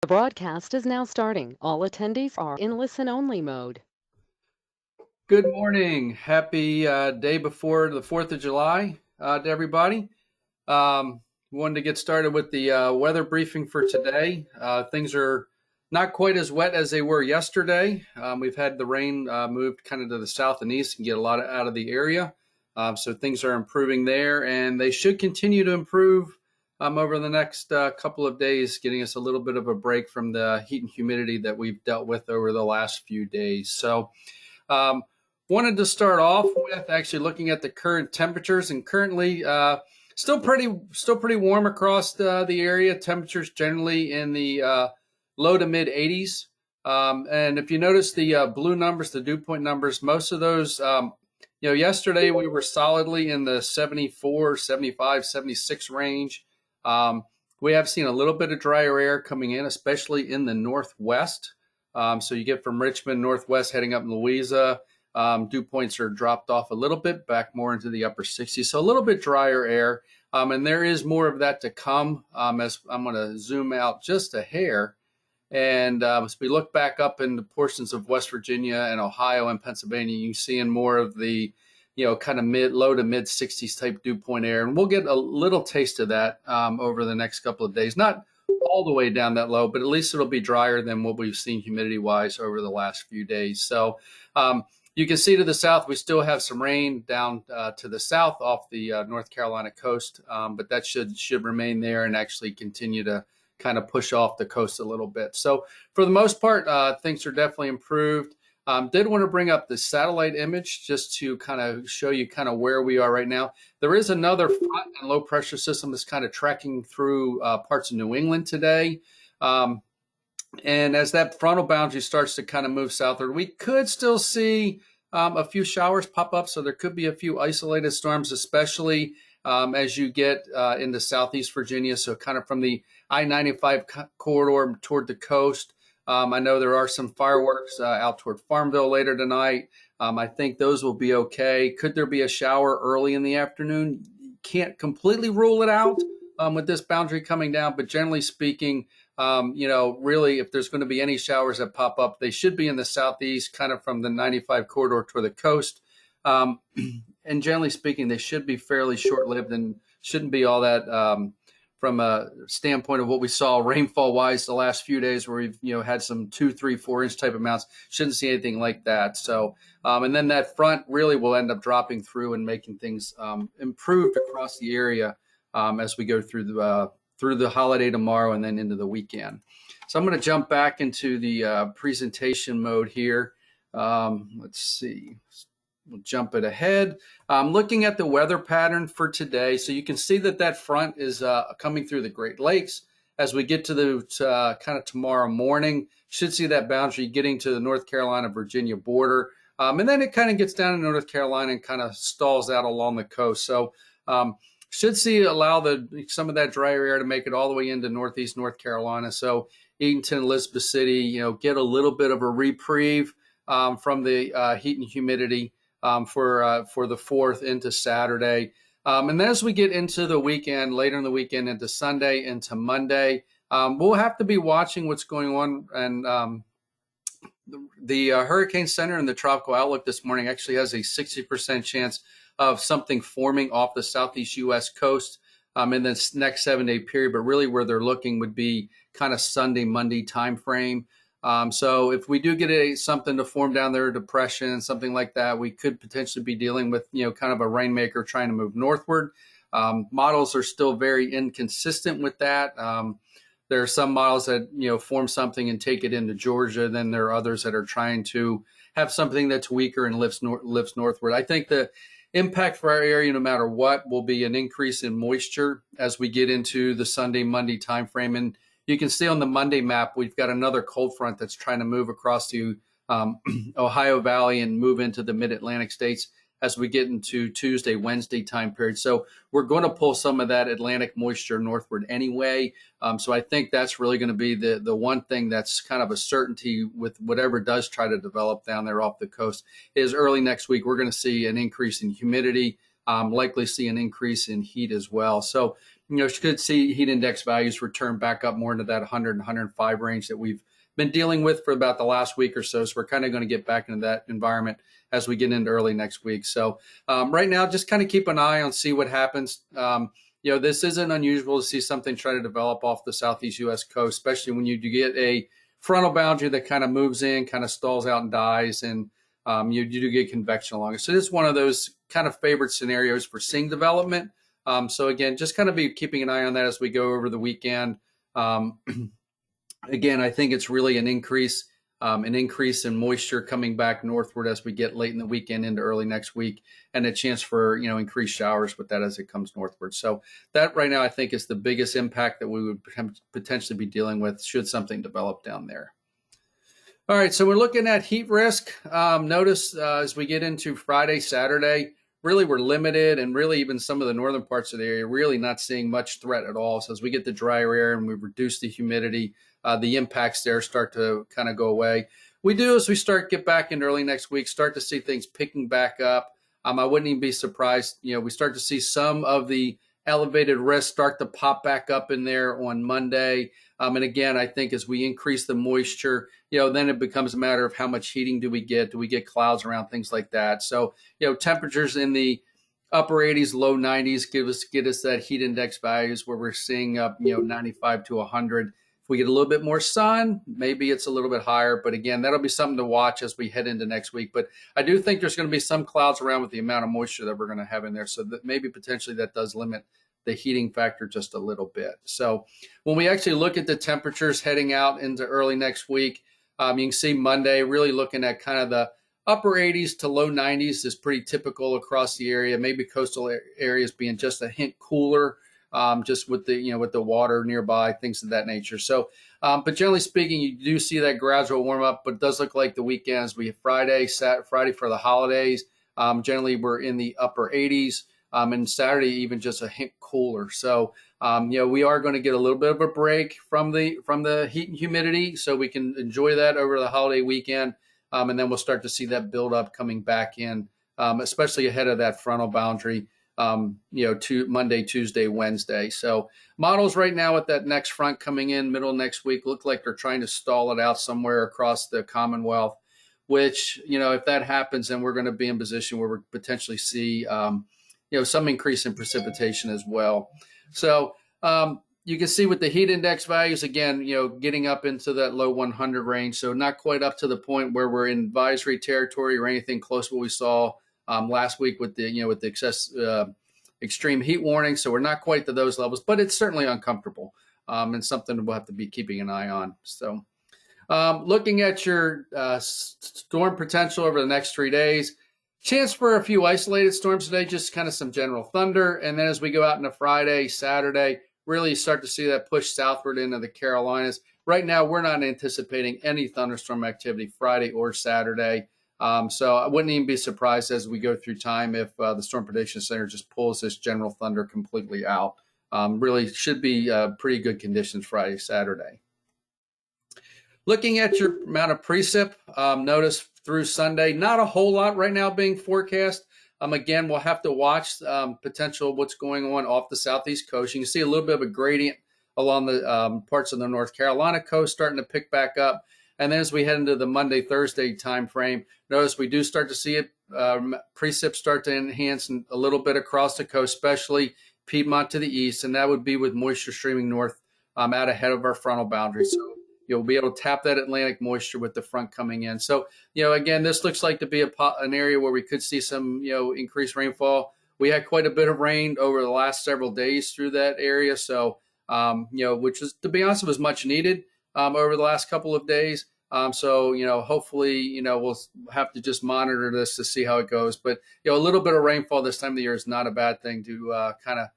The broadcast is now starting. All attendees are in listen-only mode. Good morning. Happy day before the 4th of July to everybody. Um, Wanted to get started with the weather briefing for today. Things are not quite as wet as they were yesterday. We've had the rain moved kind of to the south and east and get a lot out of the area. So things are improving there, and they should continue to improve over the next couple of days, getting us a little bit of a break from the heat and humidity that we've dealt with over the last few days. So um, wanted to start off with actually looking at the current temperatures, and currently still pretty warm across the area. Temperatures generally in the low to mid 80s. And if you notice the blue numbers, the dew point numbers, most of those, yesterday we were solidly in the 74, 75, 76 range. Um, we have seen a little bit of drier air coming in, especially in the northwest. So you get from Richmond northwest heading up Louisa. Dew points are dropped off a little bit, back more into the upper 60s. So a little bit drier air. And there is more of that to come as I'm going to zoom out just a hair. And as we look back up into portions of West Virginia and Ohio and Pennsylvania, you seeing more of the, kind of low to mid 60s type dew point air. And we'll get a little taste of that over the next couple of days. Not all the way down that low, but at least it'll be drier than what we've seen humidity wise over the last few days. So you can see to the south, we still have some rain down to the south off the North Carolina coast, but that should remain there and actually continue to kind of push off the coast a little bit. So for the most part, things are definitely improved. Did want to bring up the satellite image just to kind of show you kind of where we are right now. There is another front and low pressure system that's kind of tracking through parts of New England today. And as that frontal boundary starts to kind of move southward, we could still see a few showers pop up. So there could be a few isolated storms, especially as you get into southeast Virginia. So kind of from the I-95 corridor toward the coast. I know there are some fireworks out toward Farmville later tonight. I think those will be okay. Could there be a shower early in the afternoon? Can't completely rule it out with this boundary coming down, but generally speaking, really, if there's going to be any showers that pop up, they should be in the southeast, kind of from the 95 corridor toward the coast. And generally speaking, they should be fairly short-lived and shouldn't be all that from a standpoint of what we saw rainfall-wise the last few days, where we've had some 2, 3, 4 inch type amounts. Shouldn't see anything like that. So, and then that front really will end up dropping through and making things improved across the area as we go through the holiday tomorrow and then into the weekend. So I'm going to jump back into the presentation mode here. Let's see. We'll jump it ahead. Looking at the weather pattern for today, so you can see that front is coming through the Great Lakes. As we get to the kind of tomorrow morning, should see that boundary getting to the North Carolina-Virginia border. And then it kind of gets down to North Carolina and kind of stalls out along the coast. So should allow some of that drier air to make it all the way into northeast North Carolina. So Eatonton, Elizabeth City, get a little bit of a reprieve from the heat and humidity for the 4th into Saturday. And then as we get into the weekend, later in the weekend into Sunday, into Monday, we'll have to be watching what's going on. And the Hurricane Center and the Tropical Outlook this morning actually has a 60% chance of something forming off the southeast U.S. coast in this next 7-day period. But really where they're looking would be kind of Sunday, Monday timeframe. So if we do get something to form down there, a depression, something like that, we could potentially be dealing with, kind of a rainmaker trying to move northward. Models are still very inconsistent with that. There are some models that, form something and take it into Georgia. Then there are others that are trying to have something that's weaker and lifts northward. I think the impact for our area, no matter what, will be an increase in moisture as we get into the Sunday, Monday timeframe. And you can see on the Monday map, we've got another cold front that's trying to move across to Ohio Valley and move into the mid-Atlantic states as we get into Tuesday, Wednesday time period. So we're going to pull some of that Atlantic moisture northward anyway. So I think that's really going to be the one thing that's kind of a certainty with whatever does try to develop down there off the coast is early next week, we're going to see an increase in humidity, likely see an increase in heat as well. So should see heat index values return back up more into that 100 and 105 range that we've been dealing with for about the last week or so. So we're kind of going to get back into that environment as we get into early next week. So right now, just kind of keep an eye on, see what happens. This isn't unusual to see something try to develop off the southeast U.S. coast, especially when you do get a frontal boundary that kind of moves in, kind of stalls out and dies, and you do get convection along it. So this is one of those kind of favored scenarios for seeing development. So again, just kind of be keeping an eye on that as we go over the weekend. Again, I think it's really an increase in moisture coming back northward as we get late in the weekend into early next week, and a chance for increased showers with that as it comes northward. So that right now I think is the biggest impact that we would potentially be dealing with should something develop down there. All right, so we're looking at heat risk. Notice as we get into Friday, Saturday, really we're limited, and really even some of the northern parts of the area really not seeing much threat at all. So as we get the drier air and we reduce the humidity, the impacts there start to kind of go away. We do, as we get back into early next week, start to see things picking back up. I wouldn't even be surprised. We start to see some of the elevated risk start to pop back up in there on Monday. And again, I think as we increase the moisture, then it becomes a matter of how much heating do we get? Do we get clouds around, things like that? So, temperatures in the upper 80s, low 90s get us that heat index values where we're seeing up, 95 to 100. If we get a little bit more sun, maybe it's a little bit higher. But again, that'll be something to watch as we head into next week. But I do think there's going to be some clouds around with the amount of moisture that we're going to have in there. So that maybe potentially that does limit the heating factor just a little bit. So when we actually look at the temperatures heading out into early next week, you can see Monday really looking at kind of the upper 80s to low 90s is pretty typical across the area. Maybe coastal areas being just a hint cooler, just with the water nearby, things of that nature. So, but generally speaking, you do see that gradual warm up. But it does look like the weekends, we have Friday for the holidays. Generally, we're in the upper 80s. And Saturday even just a hint cooler. So we are going to get a little bit of a break from the heat and humidity, so we can enjoy that over the holiday weekend, and then we'll start to see that build up coming back in, especially ahead of that frontal boundary. To Monday, Tuesday, Wednesday. So models right now with that next front coming in middle of next week look like they're trying to stall it out somewhere across the Commonwealth. Which if that happens, then we're going to be in position where we potentially see some increase in precipitation as well. So you can see with the heat index values, again, getting up into that low 100 range. So not quite up to the point where we're in advisory territory or anything close to what we saw last week with the extreme heat warning. So we're not quite to those levels, but it's certainly uncomfortable and something we'll have to be keeping an eye on. So looking at your storm potential over the next 3 days, chance for a few isolated storms today, just kind of some general thunder. And then as we go out into Friday, Saturday, really start to see that push southward into the Carolinas. Right now, we're not anticipating any thunderstorm activity Friday or Saturday. So I wouldn't even be surprised as we go through time if the Storm Prediction Center just pulls this general thunder completely out. Really should be pretty good conditions Friday, Saturday. Looking at your amount of precip, notice through Sunday, not a whole lot right now being forecast. Again, we'll have to watch potential what's going on off the southeast coast. You can see a little bit of a gradient along the parts of the North Carolina coast starting to pick back up. And then as we head into the Monday, Thursday time frame, notice we do start to see it, precip start to enhance a little bit across the coast, especially Piedmont to the east. And that would be with moisture streaming north out ahead of our frontal boundary. So you'll be able to tap that Atlantic moisture with the front coming in. So, again, this looks like to be an area where we could see some, increased rainfall. We had quite a bit of rain over the last several days through that area. So, which is, to be honest, was much needed over the last couple of days. So, hopefully, we'll have to just monitor this to see how it goes. But, a little bit of rainfall this time of the year is not a bad thing to kind of,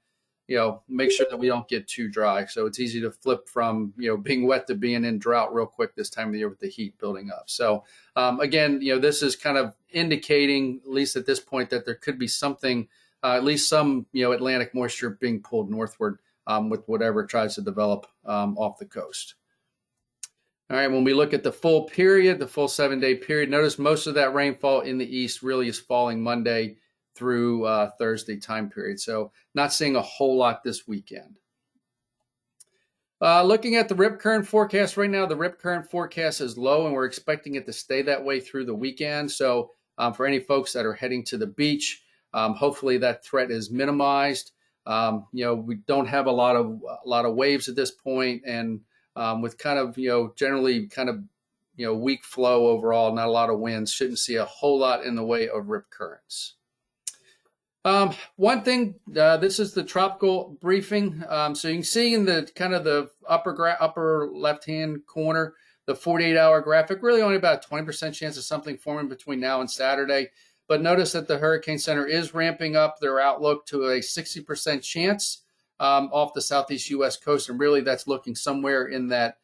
make sure that we don't get too dry. So it's easy to flip from, being wet to being in drought real quick this time of the year with the heat building up. So again, this is kind of indicating, at least at this point, that there could be something, at least some, Atlantic moisture being pulled northward with whatever tries to develop off the coast. All right, when we look at the full period, the full 7-day period, notice most of that rainfall in the east really is falling Monday through Thursday time period. So not seeing a whole lot this weekend. Looking at the rip current forecast right now, the rip current forecast is low, and we're expecting it to stay that way through the weekend. So, for any folks that are heading to the beach, hopefully that threat is minimized. We don't have a lot of waves at this point, and with kind of generally kind of weak flow overall, not a lot of winds, shouldn't see a whole lot in the way of rip currents. One thing, this is the tropical briefing. So you can see in the kind of the upper left-hand corner, the 48-hour graphic, really only about a 20% chance of something forming between now and Saturday. But notice that the Hurricane Center is ramping up their outlook to a 60% chance off the southeast U.S. coast. And really that's looking somewhere in that,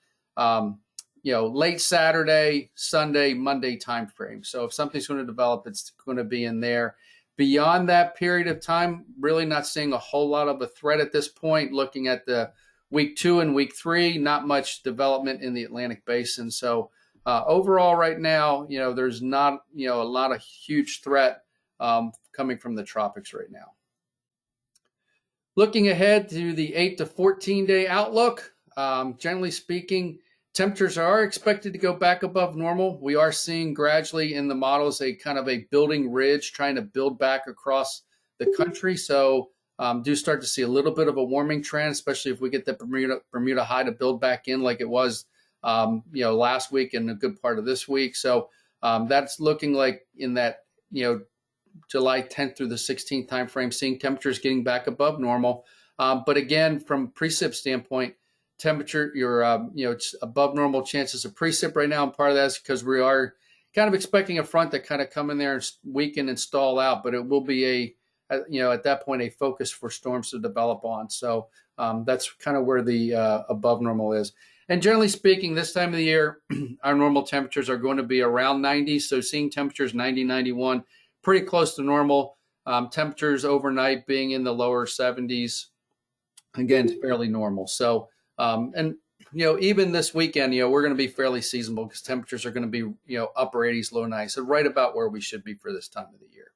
late Saturday, Sunday, Monday timeframe. So if something's going to develop, it's going to be in there. Beyond that period of time, really not seeing a whole lot of a threat at this point. Looking at the week 2 and week 3, not much development in the Atlantic basin. So overall right now, there's not, a lot of huge threat coming from the tropics right now. Looking ahead to the 8 to 14 day outlook, generally speaking, temperatures are expected to go back above normal. We are seeing gradually in the models a kind of a building ridge trying to build back across the country. So do start to see a little bit of a warming trend, especially if we get the Bermuda high to build back in like it was last week and a good part of this week. So that's looking like in that July 10th through the 16th timeframe, seeing temperatures getting back above normal. But again, from precip standpoint, temperature, it's above normal chances of precip right now, and part of that is because we are kind of expecting a front to kind of come in there and weaken and stall out, but it will be at that point a focus for storms to develop on. So that's kind of where the above normal is. And generally speaking, this time of the year, our normal temperatures are going to be around 90. So seeing temperatures 90, 91, pretty close to normal. Temperatures overnight being in the lower 70s, again, fairly normal. So even this weekend, we're going to be fairly seasonable because temperatures are going to be, upper 80s, low 90s. So right about where we should be for this time of the year.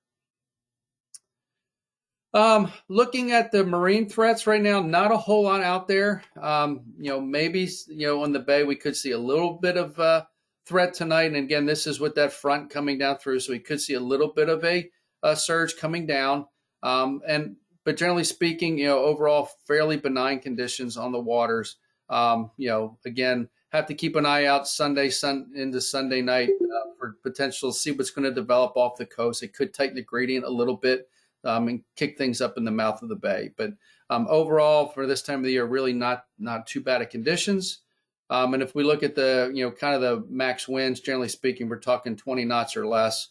Looking at the marine threats right now, not a whole lot out there. Maybe, on the bay, we could see a little bit of threat tonight. And again, this is with that front coming down through. So we could see a little bit of a surge coming down. But generally speaking, overall fairly benign conditions on the waters. Again, have to keep an eye out into Sunday night for potential, see what's going to develop off the coast. It could tighten the gradient a little bit and kick things up in the mouth of the bay. But overall, for this time of the year, really not too bad of conditions. And if we look at the, kind of the max winds, generally speaking, we're talking 20 knots or less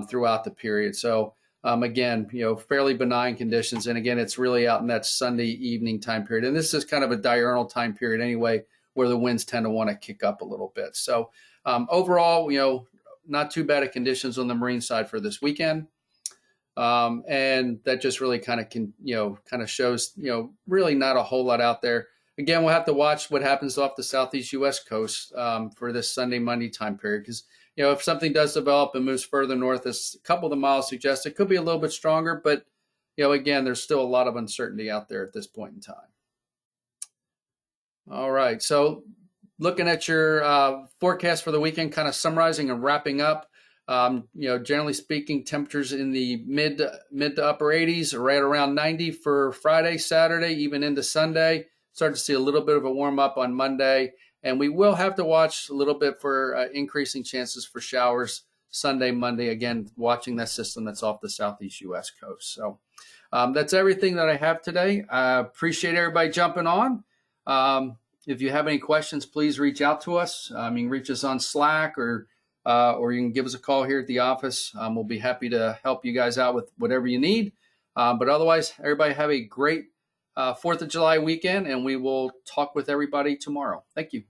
throughout the period. So again, fairly benign conditions. And again, it's really out in that Sunday evening time period. And this is kind of a diurnal time period anyway, where the winds tend to want to kick up a little bit. So overall, not too bad of conditions on the marine side for this weekend. And that just really kind of shows, really not a whole lot out there. Again, we'll have to watch what happens off the southeast U.S. coast for this Sunday, Monday time period. Because, if something does develop and moves further north, as a couple of the models suggest, it could be a little bit stronger. But, again, there's still a lot of uncertainty out there at this point in time. All right. So looking at your forecast for the weekend, kind of summarizing and wrapping up. Generally speaking, temperatures in the mid to upper 80s, right around 90 for Friday, Saturday, even into Sunday. Start to see a little bit of a warm up on Monday, and we will have to watch a little bit for increasing chances for showers Sunday, Monday. Again, watching that system that's off the southeast U.S. coast. So that's everything that I have today. I appreciate everybody jumping on. If you have any questions, please reach out to us. You can reach us on Slack or you can give us a call here at the office. We'll be happy to help you guys out with whatever you need. But otherwise, everybody have a great 4th of July weekend, and we will talk with everybody tomorrow. Thank you.